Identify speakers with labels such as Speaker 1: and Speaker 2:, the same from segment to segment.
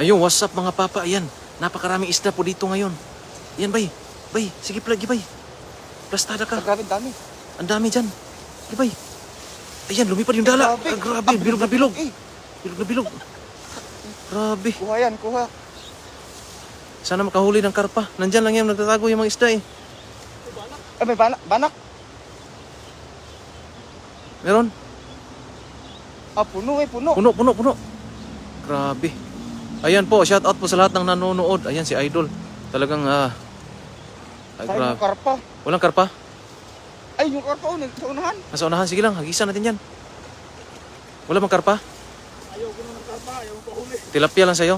Speaker 1: Ayun, what's up mga papa? Ayan, napakaraming isda po dito ngayon. Ayan, bay. Bay, sige lagi, bay. Plastada ka.
Speaker 2: Grabe, dami.
Speaker 1: Ang dami dyan. Sige, bay. Ayan, lumipad yung dala.
Speaker 2: Grabe.
Speaker 1: Grabe, bilog na bilog.
Speaker 2: Eh,
Speaker 1: Bilog na bilog. Grabe.
Speaker 2: kuha yan, kuha.
Speaker 1: Sana makahuli ng karpa. Nandyan lang yan, nagtatago yung mga isda eh.
Speaker 2: Ay, may banak.
Speaker 1: Meron?
Speaker 2: Puno eh, puno.
Speaker 1: Puno. Grabe. Ayan po, shout out po sa lahat ng nanonood. Ayan si Idol. Talagang ay,
Speaker 2: Sayang
Speaker 1: grabe.
Speaker 2: yung karpa.
Speaker 1: Walang karpa?
Speaker 2: Ay, yung karpa, sa unahan.
Speaker 1: Nasa unahan, sige lang, hagisan natin yan. Wala bang karpa?
Speaker 2: Ayaw ko ng karpa, ayaw ko huli.
Speaker 1: Tilapia lang sa'yo.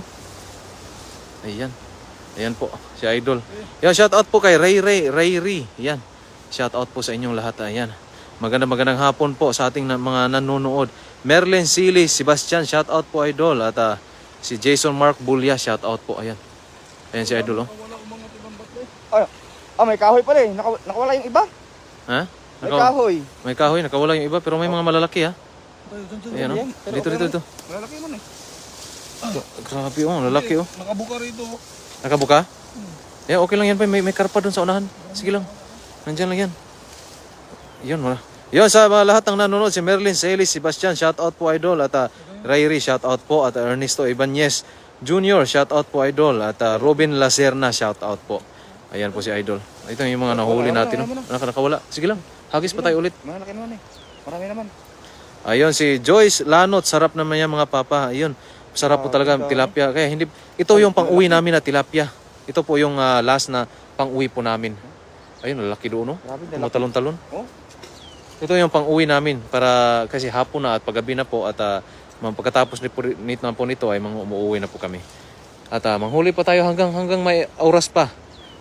Speaker 1: Ayan. Ayan po, si Idol. Yan, shout out po kay Ray. Yan. Shout out po sa inyong lahat. Ayan. Magandang hapon po sa ating mga nanonood. Merlin Silis, Sebastian, shout out po Idol. At si Jason Mark Bulya, shout out po. Ayan. Ayan si Idol, oh.
Speaker 2: May kahoy pala eh. Nakawala yung iba.
Speaker 1: Ha?
Speaker 2: May kahoy.
Speaker 1: May kahoy, nakawala yung iba, pero may mga malalaki, ha? Ayan, oh.
Speaker 2: Pero
Speaker 1: Dito.
Speaker 2: Malalaki mo na eh.
Speaker 1: Grabe, oh. Lalaki, oh.
Speaker 3: Nakabuka rito.
Speaker 1: Nakabuka? Yeah, okay lang yan, pa. May karpa doon sa unahan. Sige lang. Nandyan lang yan. Yun, wala. Yun, sa mga lahat ng nanonood, si Merlin Celis, Sebastian, shout out po Idol. At Rayri, shout out po. At Ernesto Ibanez Jr., shout out po Idol. At Robin Lacerna, shout out po. Ayan po si Idol. Ito yung mga nahuli natin. Nakawala. Sige lang. Hagis pa tayo ulit.
Speaker 2: Malaki naman eh. Marami naman.
Speaker 1: Ayun, si Joyce Lanot. Sarap naman yan mga papa. Ayun. Sarap po talaga tilapia. Kaya hindi, ito yung pang-uwi namin na tilapia. Ito po yung last na pang-uwi po namin. Ayun, lalaki doon, no? Matalon-talon.
Speaker 2: Oh?
Speaker 1: Ito yung pang-uwi namin para kasi hapon na at paggabi na po at pagkatapos naman po nito ay mga umuwi na po kami. At manghuli pa tayo hanggang may oras pa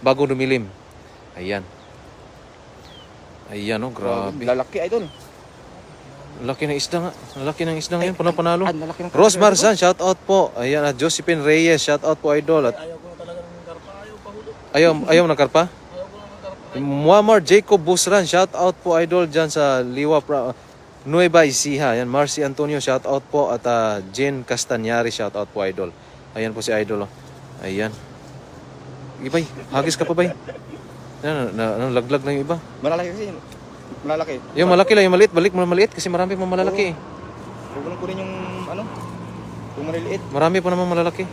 Speaker 1: bago dumilim. Ayan. Ayan, oh, grabe.
Speaker 2: Lalaki, Idol.
Speaker 1: Laki ng isda nga. Laki ng isda ngayon, panalo.
Speaker 2: Lalaki ng karpa.
Speaker 1: Rose Marzan, shout out po. Ayan, at Josephine Reyes, shout out po Idol. At
Speaker 3: Ayaw ko na talaga ng karpa. Ayaw pa huli.
Speaker 1: ayaw ng karpa?
Speaker 3: Ayaw ko na ng karpa.
Speaker 1: Muammar Jacob Busran, shout out po Idol dyan sa Liwa Nueva Ecija. Ayan, Marcy Antonio, shout out po. At Jen Castañari, shout out po Idol. Ayan po si Idol. Oh. Ayan. Ibay, hagis ka pa bay. Ayan, laglag na yung iba.
Speaker 2: Malalaki kasi. Malalaki.
Speaker 1: Yung malaki lang, yung maliit. Balik mo na maliit kasi marami pa malalaki.
Speaker 2: Huwag mo lang kunin yung yung maliliit.
Speaker 1: Marami pa naman malalaki.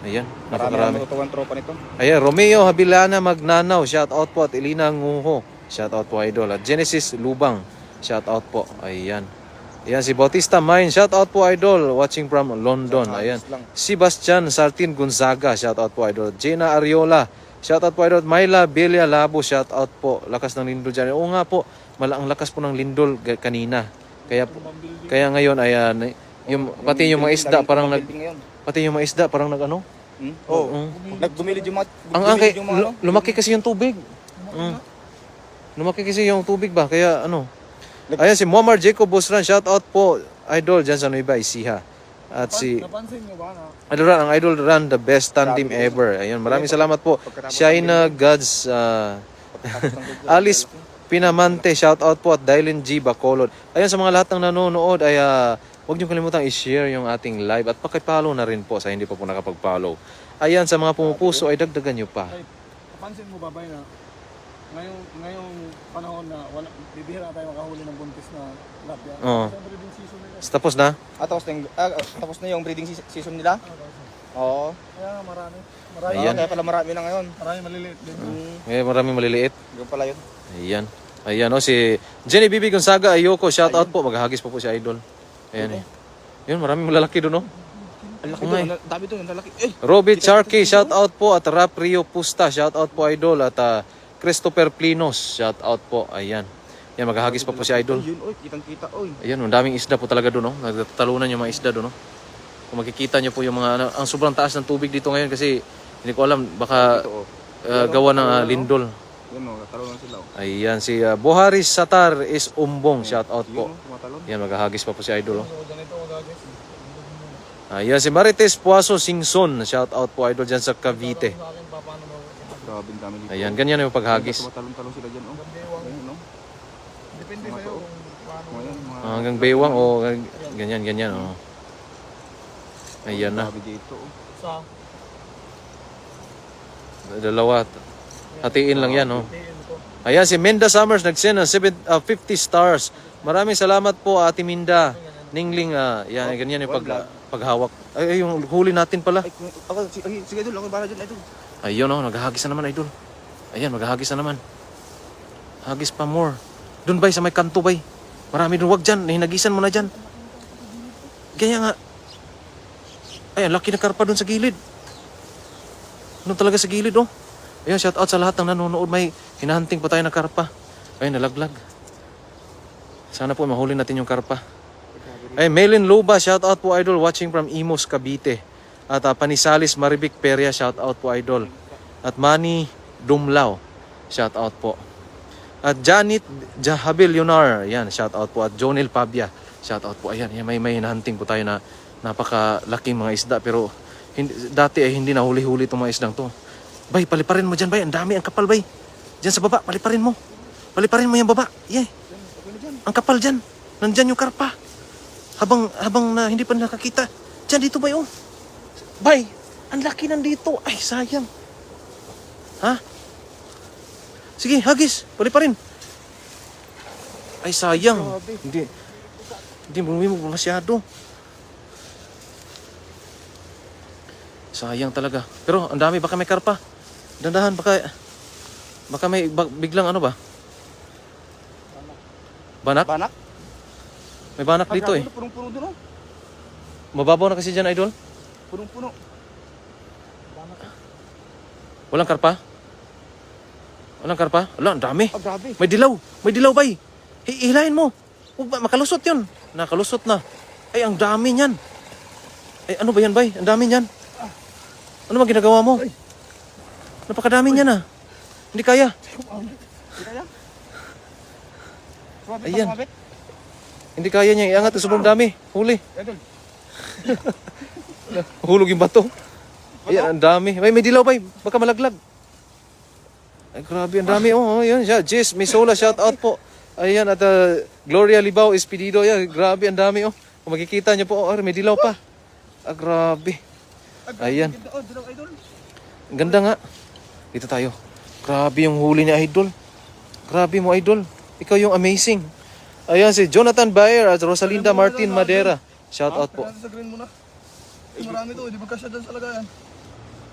Speaker 1: Ayan,
Speaker 2: Marami ang
Speaker 1: napakarami.
Speaker 2: matutuwang tropa nito.
Speaker 1: Ayan, Romeo Habilana Magnanaw, shout out po. At Elina Nguho, shout out po Idol. At Genesis Lubang, shout out po. Ayan. Ayan, si Bautista Mine, shout out po Idol. Watching from London. Ayan. Sebastian Sartin Gonzaga, shout out po Idol. Jenna Ariola, shout out po Idol. Myla Belia Labo, shout out po. Lakas ng lindol dyan. Oo nga po, ang lakas po ng lindol kanina. Kaya ngayon ay pati yung mga isda parang nag-ano?
Speaker 2: Oh. Nagdumilid yung mga
Speaker 1: Lumaki kasi yung tubig. Lumaki kasi yung tubig ba? Kaya ano? Ayan si Muammar Jacob Busran, shout out po Idol dyan sa Nueva Ecija. At si
Speaker 3: Napansin nyo ba na?
Speaker 1: ang Idol Run, the best tandem ever. Ayun, maraming salamat po. Shaina Gods, Alice Pinamante, shout out po at Dylan G. Bacolod. Ayun, sa mga lahat ng nanonood ay huwag niyo kalimutang i-share yung ating live at paki-follow na rin po sa hindi pa po nakapag-follow. Ayan, sa mga pumupuso ay dagdagan niyo pa.
Speaker 3: Napansin mo ba na ngayong panahon na bibihira tayo makahuli ng buntis na tilapia.
Speaker 1: Oo.
Speaker 3: Sa breeding season nila.
Speaker 1: Tapos na?
Speaker 2: Tapos na yung breeding season nila? Oo.
Speaker 3: Kaya nga marami.
Speaker 1: Ayan.
Speaker 2: Kaya pala marami na ngayon.
Speaker 3: Marami maliliit din.
Speaker 1: Maraming maliliit.
Speaker 2: Yung pala yun.
Speaker 1: Ayan. Ayan, si Jenny Bibi Gonzaga Ayoko, shout out po. Maghahagis pa po si Idol. Ayan eh. Yun, maraming malalaki doon, no?
Speaker 2: Ang laki doon. Dami doon. Ang laki.
Speaker 1: Robert Charkey, shout out po. At Rap Rio Pusta, shout out po Idol. At Christopher Plinos, shout out po. Ayan. Yan, maghahagis pa po si Idol.
Speaker 2: Yun, kitang-kita, oy.
Speaker 1: Ayan, ang daming isda po talaga doon, no? Nagtatalunan yung mga isda doon, no? Kung makikita nyo po yung mga, ang sobrang taas ng tubig dito ngayon kasi hindi ko alam, baka gawa ng lindol.
Speaker 2: Yun o, talunan sila o.
Speaker 1: Ayan, si Boharis Satar is umbong, shout out po. Yan, maghahagis pa po si Idol, oh.
Speaker 3: Ganito magagis.
Speaker 1: Ayan, si Marites Puaso Singson, shout out po Idol dyan sa Cavite.
Speaker 3: Sa akin pa paano mo.
Speaker 2: Grabe dami dito.
Speaker 1: Ayan, ganyan yung paghagis.
Speaker 2: Tumatalon-talon sila dyan o. Ayun o.
Speaker 3: Depende sa'yo kung paano.
Speaker 2: Ngayon, mga...
Speaker 1: Hanggang baywang o ganyan, oh. Ayan na.
Speaker 2: Grabe dito.
Speaker 3: Sa
Speaker 1: Dalawa. Hatiin lang yan, oh.
Speaker 3: tiin ko.
Speaker 1: Ayan, si Minda Summers nagsend ng 50 stars. Maraming salamat po, Ate Minda. Ningling, yan, ganyan yung paghawak. Ay, yung huli natin pala.
Speaker 2: Ay, sige idol, ako para dyan idol.
Speaker 1: Ayun, oh, naghahagis na naman, idol. Ayan, maghahagis na naman. Hagis pa more. Doon, bay, sa may kanto, bay. Marami doon, wag dyan. Hinagisan mo na dyan. Kaya nga. Ay, ang laki na karpa doon sa gilid. Ano talaga sa gilid, oh. Ayun, shout out sa lahat ng nanonood. May hinahunting pa tayo na karpa. Ayun, nalaglag. Sana po mahuli natin yung karpa. Ay, Melin Luba, shout out po, idol. Watching from Imos, Cavite. At Panisalis, Maribic, Peria, shout out po, idol. At Manny Dumlao, shout out po. At Janet Jahabil Yunar, yan, shout out po. At Jonel Pabia, shout out po. Ayan, may hinahunting po tayo na napakalaking mga isda. Pero dati ay hindi na huli-huli itong mga isdang to. Bay, paliparin mo dyan, bay. Ang dami, ang kapal, bay. Dyan sa baba, paliparin mo. Paliparin mo yung baba. Yeah. Ang kapal dyan. Nandyan yung karpa. Habang na hindi pa nakakita. Dyan, dito, bay, oh. Bay, ang laki nandito. Ay, sayang. Ha? Sige, hagis. Paliparin. Ay, sayang. Hindi mo masyado. Sayang talaga. Pero ang dami, baka may karpa. Dandahan, baka may biglang ano ba? Banak?
Speaker 2: Banak?
Speaker 1: May banak dito eh.
Speaker 2: Punong-puno doon, oh.
Speaker 1: Mababaw na kasi dyan, idol.
Speaker 2: Punong-puno.
Speaker 1: Walang karpa? Walang karpa? Wala, ang dami.
Speaker 2: Ah, grabe.
Speaker 1: May dilaw. May dilaw, bay. Hilahin mo. Makalusot yun. Nakalusot na. Ay, ang dami niyan. Ay, ano ba yan, bay? Ang dami niyan. Ano ba ginagawa mo? Napakadami niyan, ah. Hindi kaya.
Speaker 2: Hindi kaya? Sumabit,
Speaker 1: Ayan.
Speaker 2: sumabit.
Speaker 1: Hindi kaya niya. Iangat. Sobrang dami. Huli.
Speaker 2: Idol.
Speaker 1: Hulog yung bato. Ayan, ang dami. May dilaw, bay. Baka malaglag. Ay, grabe, ang dami. Oh, yun siya. Jess Misola, shout out po. Ayan, at Gloria Libao Espedido. Ayan, grabe, ang dami. Oh. Kung makikita niyo po, oh, may dilaw pa. Ah, grabe. Ayan.
Speaker 2: Oh, dilaw, idol.
Speaker 1: Ang ganda nga. Dito tayo. Grabe yung huli ni Idol. Grabe mo, Idol. Ikaw yung amazing. Ayan, si Jonathan Bayer at Rosalinda Martin Madera. Shout out po.
Speaker 3: Sa green muna. Marami to, di ba kasya dyan sa lagayan?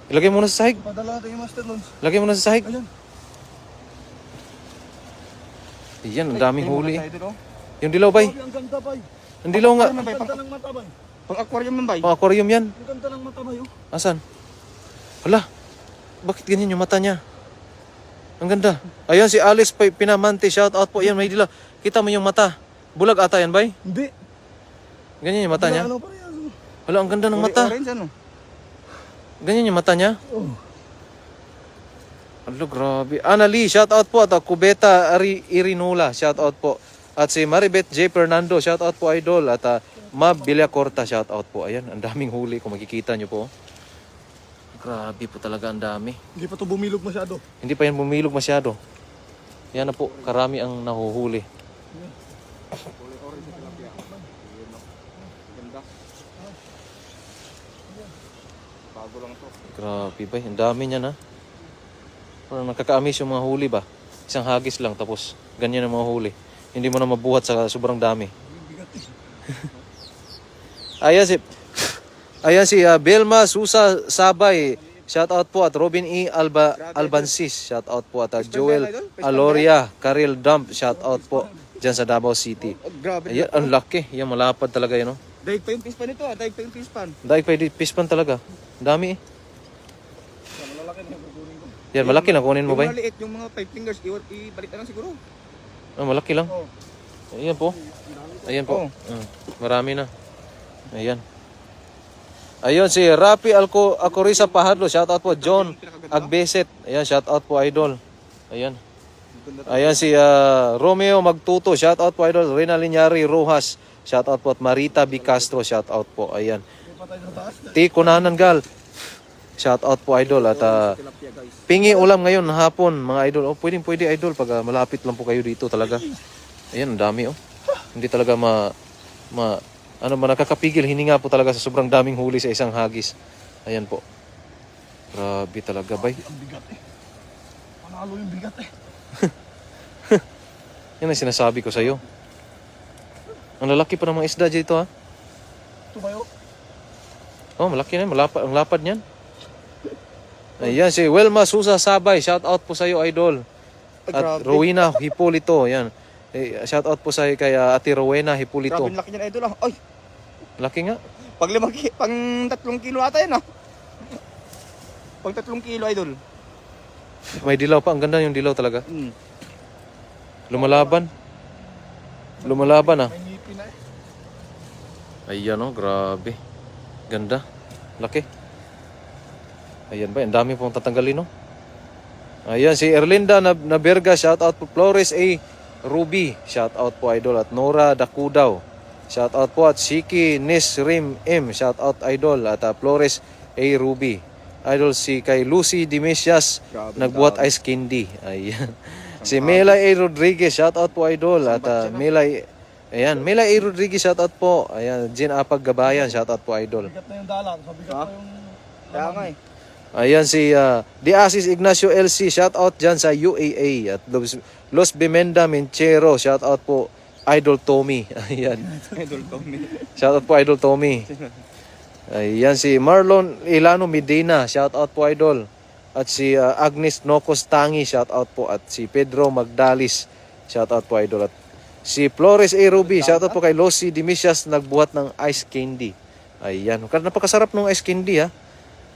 Speaker 1: Ilagay mo na sa sahig.
Speaker 3: Padala natin yung master loans.
Speaker 1: Lagay mo na sa sahig.
Speaker 3: Ayan.
Speaker 1: Ayan, ang daming huli.
Speaker 2: Idol, oh.
Speaker 1: Yung dilaw, bay.
Speaker 3: Ang ganda, bay.
Speaker 1: Ang dilaw nga.
Speaker 3: Ang ganda ng mata, bay.
Speaker 2: Pang aquarium man, bay.
Speaker 1: Pang aquarium yan.
Speaker 3: Ang ganda ng mata, bay, oh.
Speaker 1: Asan? Hala. Bakit ganyan yung mata niya? Ang ganda. Ayan, si Alice Pinamante. Shout out po. Ayan, may dilaw. Kita mo yung mata. Bulag ata yan, bay.
Speaker 3: Hindi.
Speaker 1: Ganyan yung mata niya.
Speaker 3: Ano pa yan?
Speaker 1: Hala, ang ganda ng mata.
Speaker 2: Orange, ano?
Speaker 1: Ganyan yung mata niya.
Speaker 3: Oh.
Speaker 1: Alo, grabe. Anali, shout out po. At Kubeta Irinula, shout out po. At si Maribeth J. Fernando, shout out po, idol. At Mab Villacorta, shout out po. Ayan, ang daming huli kung makikita nyo po. Grabe po talaga, ang dami.
Speaker 3: Hindi pa to bumilog masyado.
Speaker 1: Hindi pa yan bumilog masyado. Yan na po, karami ang nahuhuli.
Speaker 2: Ganda. Bago lang to.
Speaker 1: Grabe ba, ang dami niya na. Parang nakaka-amaze yung mga huli ba? Isang hagis lang, tapos ganyan ang mga huli. Hindi mo na mabuhat sa sobrang dami. Ayan si Belma Susa Sabay. Shout out po at Robin E. Albansis. Shout out po at Joel Aloria Karel Dump. Shout out po dyan sa Davao City.
Speaker 2: Oh, grabe.
Speaker 1: Ayan, ang laki. Yan, malapad talaga yun. No?
Speaker 2: Daig pa yung pispan nito, ah. Daig pa yung pispan.
Speaker 1: Dahil pa pispan talaga. Ang dami eh. Yan, malaki na. Kunin mo ba?
Speaker 2: Yung maliit, yung mga 5 fingers, ibalik na lang siguro.
Speaker 1: Malaki lang. Ayan po. Ayan po. Marami na. Ayan. Ayun si Rapi Alcorisa Pahadlo. Shout out po John Agbeset. Ayan, shout out po, idol. Ayan. Ayan si Romeo Magtuto. Shout out po, idol. Rina Linyari Rojas. Shout out po at Marita B. Castro. Shout out po. Ayan. Tiko Nanangal. Shout out po, idol. At
Speaker 2: Tilapia, guys.
Speaker 1: pingi ulam ngayon hapon, mga idol. Oh, pwede idol pag malapit lang po kayo dito talaga. Ayan, ang dami oh. Hindi talaga ano ba, nakakapigil hininga po talaga sa sobrang daming huli sa isang hagis. Ayan po. Grabe talaga, bay.
Speaker 3: Ang bigat eh. Panalo yung bigat eh.
Speaker 1: Yan ang sinasabi ko sa'yo. Ang lalaki pa ng mga isda dito, ha?
Speaker 3: Ito ba yun?
Speaker 1: Oh, malaki na yan. Ang lapad niyan. Ayan, si Welma Susa Sabay. Shout out po sa'yo, idol. At
Speaker 2: Grabe.
Speaker 1: Rowena Hipolito. Yan. Shout out po sa'yo kay Ate Rowena Hipolito.
Speaker 2: Grabe, laki niyan, idol ah. Ay,
Speaker 1: Laki nga.
Speaker 2: pang 3 kilo ata yan ah. Pang 3 kilo, idol.
Speaker 1: May dilaw pa. Ang ganda yung dilaw talaga.
Speaker 2: Hmm.
Speaker 1: Lumalaban. Lumalaban, ah.
Speaker 3: May ngipin na eh.
Speaker 1: Ayan, oh. Grabe. Ganda. Laki. Ayan ba? Ang dami pong tatanggalin, no? Ayan, si Erlinda Naberga. Shout out po. Flores A. Ruby. Shout out po, idol. At Nora Dakudaw. Shout out po. At Shiki Nisrim M. Shout out, idol. At Flores A. Ruby. Idol si kay Lucy Dimesias.
Speaker 2: Grabe,
Speaker 1: Nagbuhat
Speaker 2: grabe.
Speaker 1: ice candy. Ayan. Si Melay A. Rodriguez. Shout out po, idol. At Melay... Ayan, Melay A. Rodriguez. Shout out po. Ayan, Jean Apag Gabayan. Shout out po, idol.
Speaker 3: Bigat na yung dalan. So bigat
Speaker 2: Ha?
Speaker 3: pa yung...
Speaker 2: Kaya nga eh.
Speaker 1: Ayan si Diasis Ignacio LC, shout out dyan sa UAA. At Los Bimenda Menchero, shout out po Idol Tommy. Ayan,
Speaker 2: Idol Tommy.
Speaker 1: shout out po Idol Tommy. Ayan si Marlon Ilano Medina, shout out po, idol. At si Agnes Nocos Tangi, shout out po. At si Pedro Magdalis, shout out po, idol. At si Flores A. Ruby, shout out po kay Lucy Dimisias, nagbuhat ng ice candy. Ayan, napakasarap ng ice candy, ha.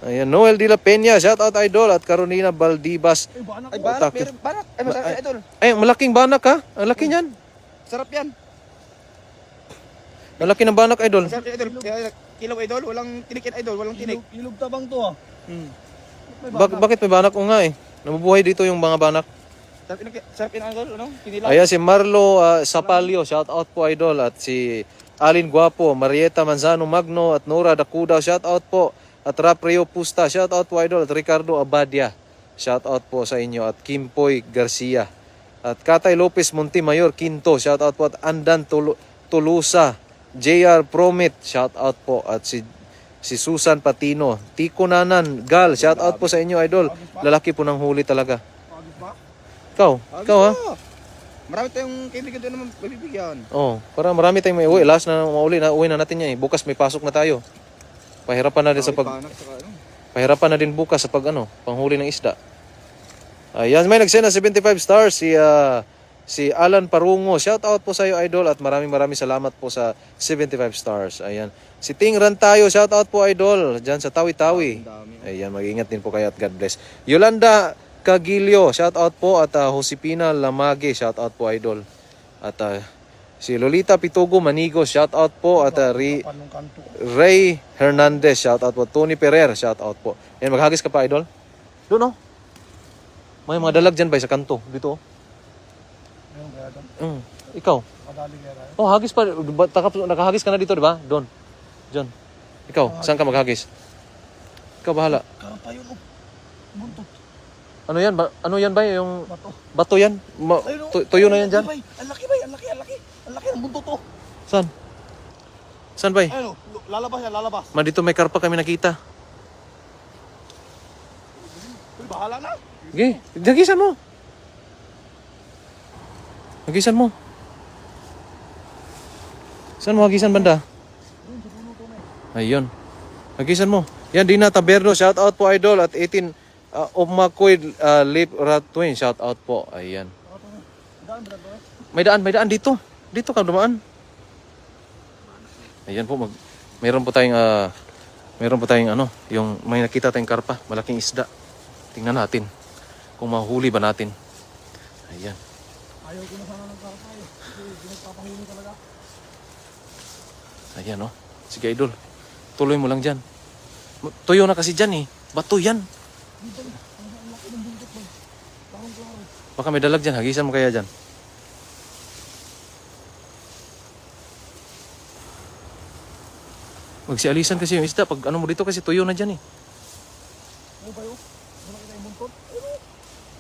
Speaker 1: Ayan, Noel de la Peña, shout out, idol. At Carolina Valdivas.
Speaker 3: Eh, banak
Speaker 2: Ay,
Speaker 3: ko.
Speaker 2: banak,
Speaker 1: Otak.
Speaker 2: meron, banak. Ay, masarap,
Speaker 1: Ay.
Speaker 2: idol.
Speaker 1: Ay, malaking banak, ha. Ang laki niyan.
Speaker 2: Sarap yan.
Speaker 1: Ang laki ng banak, idol.
Speaker 2: Masarap yan, idol. Kilo, idol. Walang tinik yan, idol. Walang tinik.
Speaker 3: Ilog tabang to ah.
Speaker 2: Hmm.
Speaker 3: May banak.
Speaker 1: Bakit may banak? O nga, eh. Nabubuhay dito yung mga banak.
Speaker 2: Sarap yan, idol. Ano? Kinilaw.
Speaker 1: Ayan si Marlo Sapalio, shout out po, idol. At si Alin Guapo, Marieta Manzano Magno, at Nora Dakudaw, shout out po. At Raprio Pusta, shout out po, idol. At Ricardo Abadia, shout out po sa inyo. At Kimpoy Garcia. At Katay Lopez Montemayor Quinto, shout out po. At Andan Tulusa, JR Promit, shout out po. At si Susan Patino, Tiko Nanan Gal, shout out po sa inyo, idol. Lalaki po ng huli talaga.
Speaker 3: Pagis ba?
Speaker 1: Ikaw ha?
Speaker 2: Marami tayong kaibigan doon naman mabibigyan.
Speaker 1: Oh, para marami tayong may uwi. Last na mauli na uwi na natin yan eh. Bukas may pasok na tayo. Pahirapan na din sa
Speaker 2: Banak, saka ano.
Speaker 1: pahirapan na din bukas sa panghuli ng isda. Ayan, may nagsend na 75 stars si Alan Parungo. Shout out po sa iyo, idol, at maraming salamat po sa 75 stars. Ayan. Si Ting Rantayo, shout out po, idol, diyan sa Tawi-Tawi.
Speaker 2: Ang dami.
Speaker 1: Ayan, mag-ingat din po kayo at God bless. Yolanda Cagilio, shout out po, at Josepina Lamage, shout out po, idol. At si Lolita Pitugo Manigo, shout out po. At
Speaker 3: Panong kanto.
Speaker 1: Ray Hernandez, shout out po. Tony Ferrer, shout out po. Yan, maghagis ka pa, idol. Doon, oh. May mga dalag dyan ba sa kanto? Dito, oh.
Speaker 3: Ayun kaya dyan.
Speaker 1: Ikaw.
Speaker 3: Kadali kaya tayo.
Speaker 1: Oh, hagis pa. Nakahagis ka na dito, di ba? Doon. Diyan. Ikaw, saan ka maghagis? Ikaw bahala.
Speaker 3: Karapa yun oh. Buntot.
Speaker 1: Ano yan? Ano yan ba? Yung
Speaker 3: Bato.
Speaker 1: bato yan?
Speaker 3: Ayun, oh.
Speaker 1: Tuyo na yan dyan?
Speaker 3: Bay. Ang laki bay. Ang laki. Ang laki. Ang laki ng buntot oh.
Speaker 1: Saan? Saan ba?
Speaker 3: Ayun oh. Lalabas yan. Lalabas.
Speaker 1: Dito may karpa kami nakita.
Speaker 3: Uy, bahala na.
Speaker 1: Okay, hagisan mo. Hagisan mo. Saan mo hagisan, banda? Ayun. Hagisan mo. Yan, Dina Taberno, shout out po, idol. At 18 Umakoy Lip Ratwin, shout out po. Ayan.
Speaker 3: Daan, brad.
Speaker 1: May daan dito. Dito ka dumaan. Ayan po, meron po tayong ano, yung may nakita tayong karpa, malaking isda. Tingnan natin kung mahuli ba natin. Ayan.
Speaker 3: Ayaw ko na sana ng karapa eh. Kasi pinagpapahuli talaga.
Speaker 1: Ayan, oh. Sige, idol. Tuloy mo lang dyan. Tuyo na kasi dyan eh. Bato yan.
Speaker 3: Dito na. Ang laki ng buntot bay. Klaro.
Speaker 1: Baka may dalag dyan. Hagisan mo kaya dyan. Magsialisan kasi yung isda. Pag ano mo dito kasi tuyo na dyan eh.
Speaker 3: Ano ba yun? Wala kita yung buntot. Ayun oh.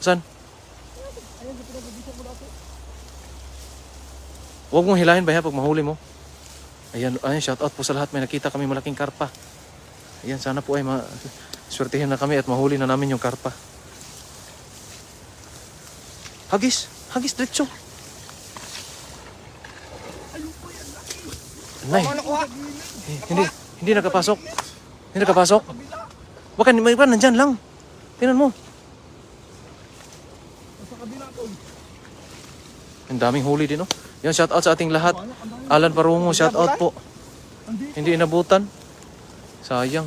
Speaker 1: Saan?
Speaker 3: Ayun, pinagabisa mo dati.
Speaker 1: Huwag mong hilahin ba pag mahuli mo. Ayan, ayan, shout out po sa lahat. May nakita kami malaking karpa. Ayan, sana po ay swertihin na kami at mahuli na namin yung karpa. Hagis! Hagis, diretso! Nay,
Speaker 2: Ano kuha?
Speaker 1: hindi nakapasok. Hindi nakapasok. Baka may iba nandyan lang. Tingnan mo.
Speaker 3: Sa kabila to.
Speaker 1: Ang daming huli din, oh. Yan, shout out sa ating lahat. Alan Parungo, shout out po. Hindi inabutan. Sayang.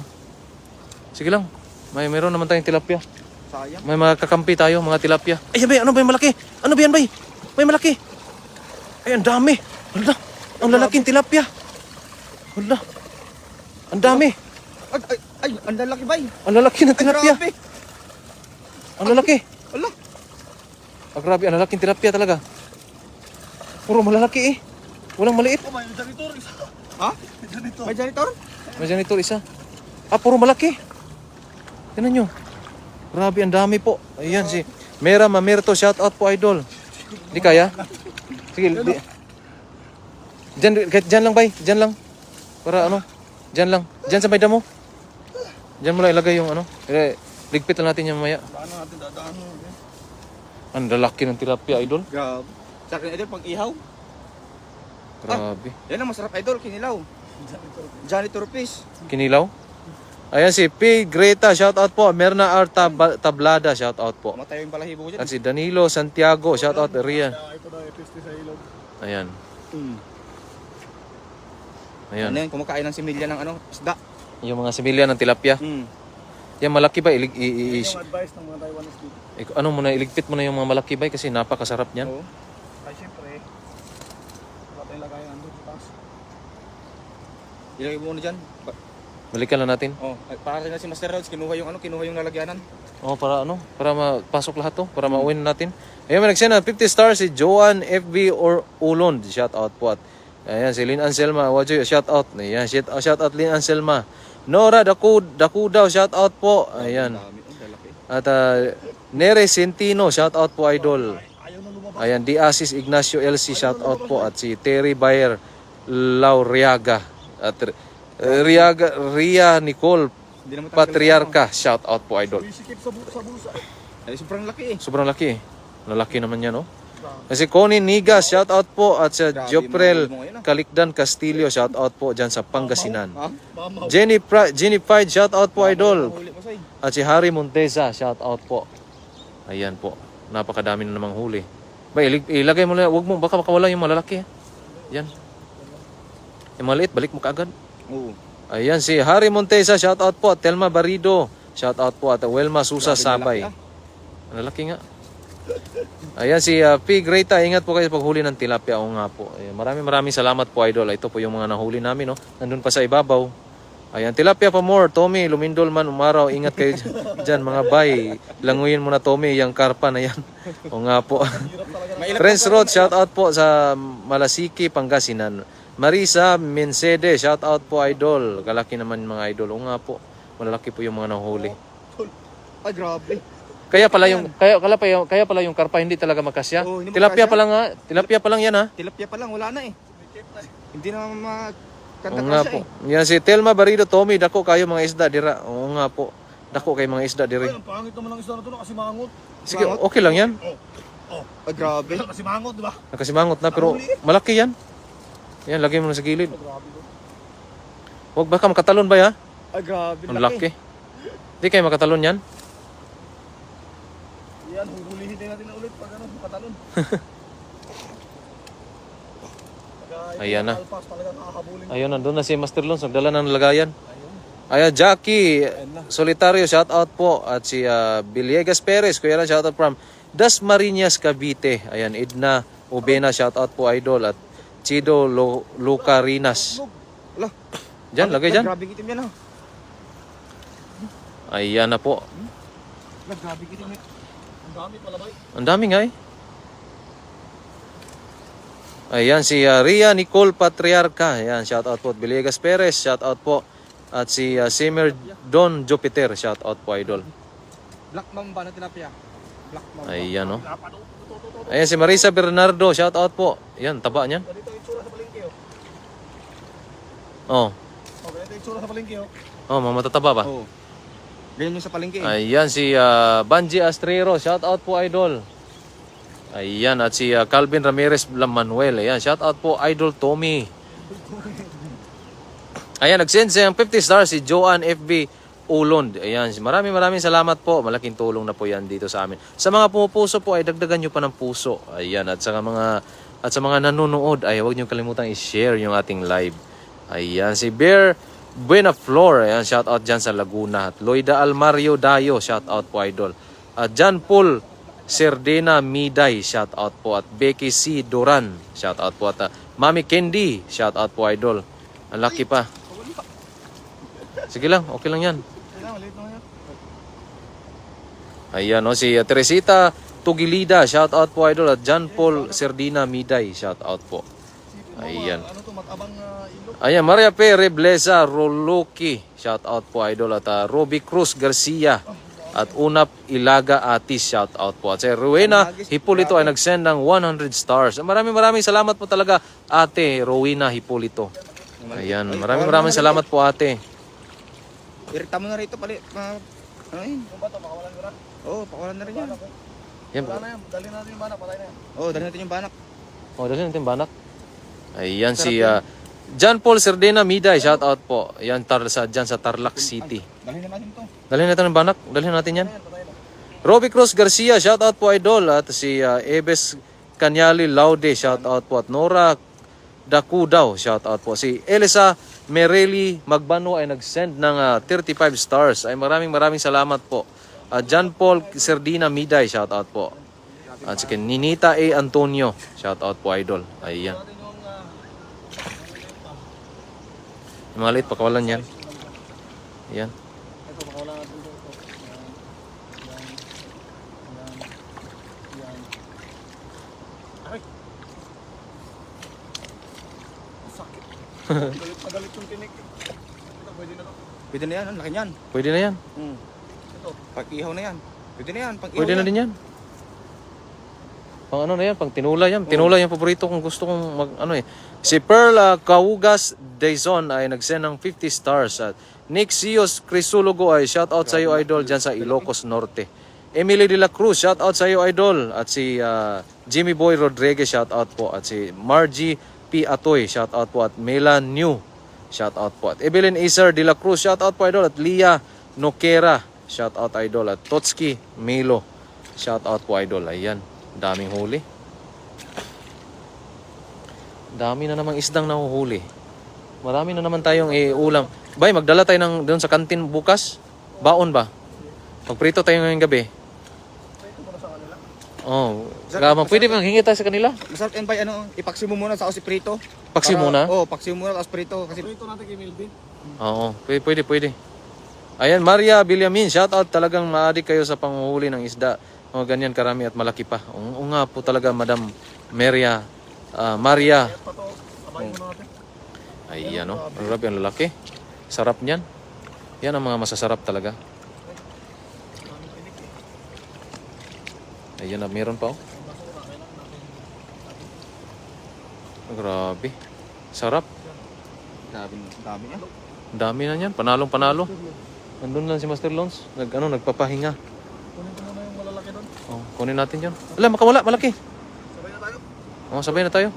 Speaker 1: Sige lang. Mayroon naman tayong tilapia.
Speaker 2: Sayang.
Speaker 1: May mga kakampi tayo, mga tilapia. Ay, bay, ano ba yung malaki? Ano ba yan, bay? May malaki. Ay, ang dami. Hala, ang lalaking tilapia. Hala, ang dami.
Speaker 2: Ay, ang lalaki bay.
Speaker 1: Ang lalaki ng tilapia.
Speaker 2: Grabe.
Speaker 1: Ang lalaki.
Speaker 2: Ala.
Speaker 1: Ah, grabe, ang lalaking tilapia talaga. Puro malalaki eh. Walang maliit.
Speaker 3: Oh, may janitor isa.
Speaker 2: Ha?
Speaker 3: May janitor.
Speaker 2: May janitor?
Speaker 1: May janitor isa. Ah, puro malaki. Tingnan nyo. Grabe, ang dami po. Ayan si Mera Mamerto, shout out po idol. Di kaya? Sige, di. Kahit dyan lang bay, dyan lang. Para ano, dyan lang. Dyan sa may damo. Dyan mo lang ilagay yung ano. Ligpit lang natin yung maya.
Speaker 3: Paano natin dadaan?
Speaker 1: Ang lalaki ng tilapia idol.
Speaker 2: Grabe. Sa akin idol, pang ihaw.
Speaker 1: Grabe.
Speaker 2: Yan ang masarap idol, kinilaw. Janitor fish.
Speaker 1: Kinilaw. Ayan si P. Greta, shout out po. Merna R. Tablada, shout out po.
Speaker 2: Matay yung balahibo ko dyan.
Speaker 1: At si Danilo Santiago, shout out Rian.
Speaker 3: Ito daw, episti sa ilog.
Speaker 1: Ayan.
Speaker 2: Ano
Speaker 1: Ayan.
Speaker 2: yan, kumakain ng similya ng ano, isda.
Speaker 1: Yung mga similya ng tilapia. Yan malaki ba?
Speaker 3: Yan yung advice ng mga Taiwanese dito.
Speaker 1: Ano mo na, iligpit mo na yung mga malaki ba? Kasi napakasarap niyan.
Speaker 2: Oo.
Speaker 3: Ay, siyempre. Wala tayong lagayan andun sa taas.
Speaker 2: Ilagay mo muna dyan.
Speaker 1: Balikan lang natin.
Speaker 2: Oh, para rin na si Master Rods, kinuha yung lalagyanan.
Speaker 1: Oh, para ano? Para mapasok lahat to. Para ma-win natin. Ayan, may nagsend na 50 stars si Joan FB or Ulond. Shout out po. At ayan, si Lynn Anselma. Wadyo, shout out. Ayan, shout out Lynn Anselma. Nora Dakudaw, shout out po. Ayan.
Speaker 2: Dami, lalaki.
Speaker 1: At Nere Centino, shout out po idol.
Speaker 3: Ayaw na lumabas.
Speaker 1: Ayan, Diasis Ignacio LC, shout out po. At si Terry Bayer Lauriaga. At Ria Nicole
Speaker 2: Hindi naman
Speaker 1: Patriarca, shout out po idol.
Speaker 3: Sumisikip sa bulsa.
Speaker 2: Ay, sobrang laki eh.
Speaker 1: Sobrang laki eh. Lalaki naman yan, no? Kasi Connie Nigas, shout out po. At sa
Speaker 2: Grabe,
Speaker 1: Joprel
Speaker 2: mga mo ngayon, ah.
Speaker 1: Kalikdan Castillo, shout out po dyan sa Pangasinan.
Speaker 2: Ha?
Speaker 3: Mamaw.
Speaker 1: Jenny Pride, shout out po idol.
Speaker 2: Huli mo, Soy.
Speaker 1: At si Harry Monteza, shout out po. Ayan po. Napakadami na namang huli. Ba, ilagay mo na, wag mo, baka makawala yung malalaki. Yan. Yung maliit, balik mo kaagad.
Speaker 2: Oo.
Speaker 1: Ayan si Harry Monteza, shout out po. Telma Barido, shout out po. At Welma Susa
Speaker 2: Grabe,
Speaker 1: Sabay.
Speaker 2: lalaki,
Speaker 1: Ang lalaki nga. Ayan si P. Greta, ingat po kayo sa paghuli ng tilapia. O nga po. Ayan, maraming salamat po idol. Ito po yung mga nahuli namin. No? Nandun pa sa ibabaw. Ayan, tilapia pa more. Tommy, lumindol man umaraw. Ingat kayo dyan mga bay. Languyin mo na Tommy, yung karpa na yan. O nga po. Friends Road, shout out po sa Malasiki, Pangasinan. Marisa Mensede, shout out po idol. Kalaki naman mga idol. O nga po. Malalaki po yung mga nahuli.
Speaker 2: Ay, grabe.
Speaker 1: Kaya pala yung karpa hindi talaga makasya.
Speaker 2: Oo, hindi
Speaker 1: Tilapia
Speaker 2: makasya.
Speaker 1: pa lang ha. Tilapia pa lang yan ha.
Speaker 2: Tilapia pa lang, wala na eh. Hindi na
Speaker 1: Oo
Speaker 2: makanta
Speaker 1: nga
Speaker 2: siya
Speaker 1: po.
Speaker 2: eh.
Speaker 1: Yan si Telma Barido, Tommy, dako kayo mga isda dira. Oo nga po. Dako kayo mga isda diri.
Speaker 3: Ay, ang pangit naman ng isda na ito, nakasimangot.
Speaker 1: Sige, okay lang yan.
Speaker 2: Ay, grabe.
Speaker 3: Nakasimangot, di ba?
Speaker 1: Nakasimangot na pero malaki yan. Yan, lagay mo na sa gilid. Huwag baka makatalon ba ya?
Speaker 2: Ay, grabe.
Speaker 1: Ang laki. Di kayo makatalon yan.
Speaker 3: Yan, huhulihin din natin na ulit pag ano, makatalon.
Speaker 1: Ayan na.
Speaker 3: Alpas talaga nakakabulin.
Speaker 1: Ayun, nandun na si Master Lons. Nagdala ng lagayan. Ayan, Jackie Solitario, shout out po. At si Villegas Perez, kuya lang, shout out from Dasmariñas, Cavite. Ayan, Edna Ubena, shout out po idol. At Chido Lucarinas.
Speaker 2: Ala.
Speaker 1: Diyan, lagay dyan.
Speaker 2: Grabe kitim yan ha.
Speaker 1: Ayan na po.
Speaker 2: Grabe kitim yan.
Speaker 3: Ang dami pala ba?
Speaker 1: Ang dami nga eh. Ayan si Ria Nicole Patriarca. Ayan, shout out po. Villegas Perez, shout out po. At si Simmer Don Jupiter, shout out po idol.
Speaker 2: Black Mamba na tilapia. Black Mamba.
Speaker 1: Ayan oh. Ayan si Marisa Bernardo, shout out po. Ayan, taba niyan.
Speaker 3: Ganito yung itsura sa palengke, oh.
Speaker 1: Oh.
Speaker 3: Oh, ganito yung itsura sa palengke, oh.
Speaker 1: Oh, mga matataba ba?
Speaker 2: Oo. Ganyan yung sa palengke.
Speaker 1: Ayan si Banji Astrero, shout out po idol. Ayan at si Calvin Ramirez Manuel. Ayan, shout out po idol Tommy. Ayan, nag-send siyang 50 stars si Joanne FB Ulond. Ayan, maraming salamat po. Malaking tulong na po 'yan dito sa amin. Sa mga pumupuso po ay dagdagan niyo pa ng puso. Ayan, at sa mga nanonood ay huwag niyo kalimutang i-share yung ating live. Ayan, si Bear Buenaflor, ayan, shout out dyan sa Laguna. At Loida Almario Dayo, shout out po idol. At John Paul Serdena Miday, shout out po. At Becky C. Duran, shout out po. At Mami Candy, shout out po idol. Ang laki pa. Sige lang, okay lang yan.
Speaker 3: Kailangan, maliit naman yan.
Speaker 1: Ayan, si Teresita Tugilida, shout out po idol. At John Paul Serdena Miday, shout out po. Ayan.
Speaker 3: Ano to, matabang ilog.
Speaker 1: Ayan, Maria P. Reblesa Roloki, shout out po idol. At Roby Cruz Garcia at Unap Ilaga Atis, shout out po. At si Rowena Hipolito ay nag-send ng 100 stars. Maraming salamat po talaga ate Rowena Hipolito. Ayan, maraming salamat po ate.
Speaker 2: Irita mo na rito pali. Ano yun?
Speaker 3: Yung bato, makawalan ko na.
Speaker 2: Oo, pakawalan na rin yan.
Speaker 1: Yan.
Speaker 3: Wala na yan, dalhin natin yung banak, patay na yan.
Speaker 2: Oo, dali natin yung banak.
Speaker 1: Oh, dali natin banak. Ayan si John Paul Serdena Miday, shout out po. Ayan dyan sa Tarlac City.
Speaker 2: Dalhin na natin to.
Speaker 1: Dalhin natin ang banak, dalhin natin yan.
Speaker 3: Ayan, patay na.
Speaker 1: Roby Cruz Garcia, shout out po idol. At si Ebes Kanyali Laude, shout out po. At Nora Dakudaw, shout out po. Si Elisa Mereli Magbano ay nag-send ng 35 stars. Ay maraming salamat po. At John Paul Serdena Miday, shout out po. At si Ninita A. Antonio, shout out po idol. Ayan. Yung mga liit, pakawalan yan. Ayan.
Speaker 3: Ito, makawalan natin ito. Yan. Aray! Ang sakit. Galit na galit yung tinik. Ito, pwede na to.
Speaker 2: Pwede na yan, ang laki niyan.
Speaker 1: Pwede na yan.
Speaker 3: Ito.
Speaker 2: Pag-ihaw na yan. Pwede na yan, pag-ihaw
Speaker 1: Pwede na din yan. Pang ano na yan, pang tinula yan. Tinula yung paborito kung gusto kong mag ano eh. Si Pearl Kaugas Dayson ay nag-send ng 50 stars. At Nick Sios Crisulugo ay shout out sa iyo idol dyan sa Ilocos Norte. Emily De La Cruz, shout out sa iyo idol. At si Jimmy Boy Rodriguez, shout out po. At si Margie P. Atoy, shout out po. At Melan New, shout out po. At Evelyn Iser De La Cruz, shout out po idol. At Leah Noquera, shout out idol. At Totski Milo, shout out po idol. Ayan, daming huli. Dami na namang isdang nahuhuli. Marami na naman tayong ulam. Bay, magdala tayo doon sa kantin bukas. Baon ba? Magprito tayo ngayong gabi. Oh, gama. Pwede bang hingi tayo sa kanila?
Speaker 2: Masarap yan ba, ipaksi mo muna sa prito.
Speaker 1: Paksi muna?
Speaker 2: Oo, paksi mo muna tapos prito. Kasi
Speaker 3: Ito natin kay Melvin.
Speaker 1: Oo, pwede. Ayan, Maria Villamin, shout out, talagang maadik kayo sa panguhuli ng isda. O, ganyan karami at malaki pa. Oo nga po talaga, Madam Maria. Maria.
Speaker 3: Pa to, sabayin mo natin.
Speaker 1: Ayan o, grabe ang lalaki. Sarap niyan. Yan ang mga masasarap talaga. Ayan na, meron pa oh. Grabe. Sarap.
Speaker 2: dami niya.
Speaker 1: Ang dami na niyan. Panalong-panalo. Nandun lang si Master Lons. Nagpapahinga.
Speaker 3: Kunin ko muna yung malalaki doon.
Speaker 1: Oh, kunin natin yan. Ala, makawala. Malaki.
Speaker 3: Sabay na tayo.
Speaker 1: Oh, sabay na tayo.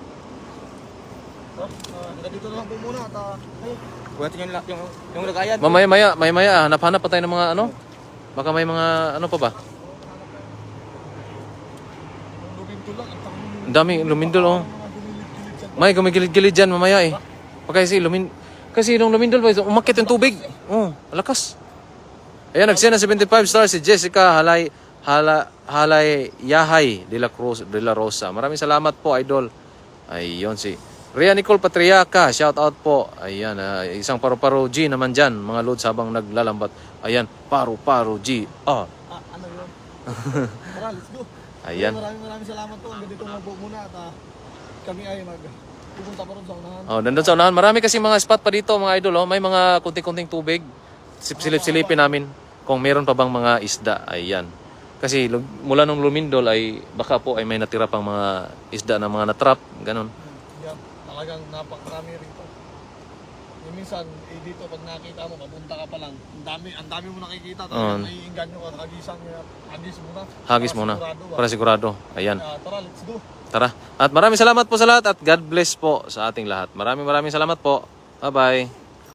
Speaker 3: Hanggang dito na lang po muna at
Speaker 2: Kuha natin yung lagayan.
Speaker 1: Mamaya, hanap-hanap pa tayo ng mga ano. Baka may mga ano pa ba?
Speaker 3: lumindol lang. Ang tanong
Speaker 1: Ang daming lumindol oh.
Speaker 3: mga gumilid-gilid dyan.
Speaker 1: May gumigilid-gilid dyan mamaya eh. Kasi nung lumindol pa, umakit yung tubig. Oh, alakas. Ayan, nagsend na 75 stars si Jessica Halay Yahay de la Cruz de la Rosa. Maraming salamat po, idol. Ayun si Rhea Nicole Patriaca, shout out po. Ayan, isang paru-paro G naman dyan, mga loads habang naglalambat. Ayan, paru-paro G.
Speaker 3: Ano yun? Tara, let's go.
Speaker 1: Ayan.
Speaker 3: Maraming salamat po. Hanggang dito lang po muna at kami ay pupunta pa rin sa unahan.
Speaker 1: Oh, nandun sa unahan. Marami kasi mga spot pa dito, mga idol. Oh. May mga kunting-kunting tubig. Silip-silipin namin kung meron pa bang mga isda. Ayan. Kasi mula nung lumindol ay baka po ay may natira pang mga isda na mga natrap. Ganon.
Speaker 3: Yan, talagang napakarami rito. minsan, dito pag nakita mo, papunta ka pa lang, ang dami mo nakikita,
Speaker 1: Oo.
Speaker 3: talagang naiinganyo ka, hagis muna.
Speaker 1: Hagis
Speaker 3: Para
Speaker 1: muna.
Speaker 3: sigurado ba?
Speaker 1: Para sigurado. Ayan.
Speaker 3: Tara, let's do.
Speaker 1: Tara. At maraming salamat po sa lahat at God bless po sa ating lahat. Maraming salamat po. Bye-bye.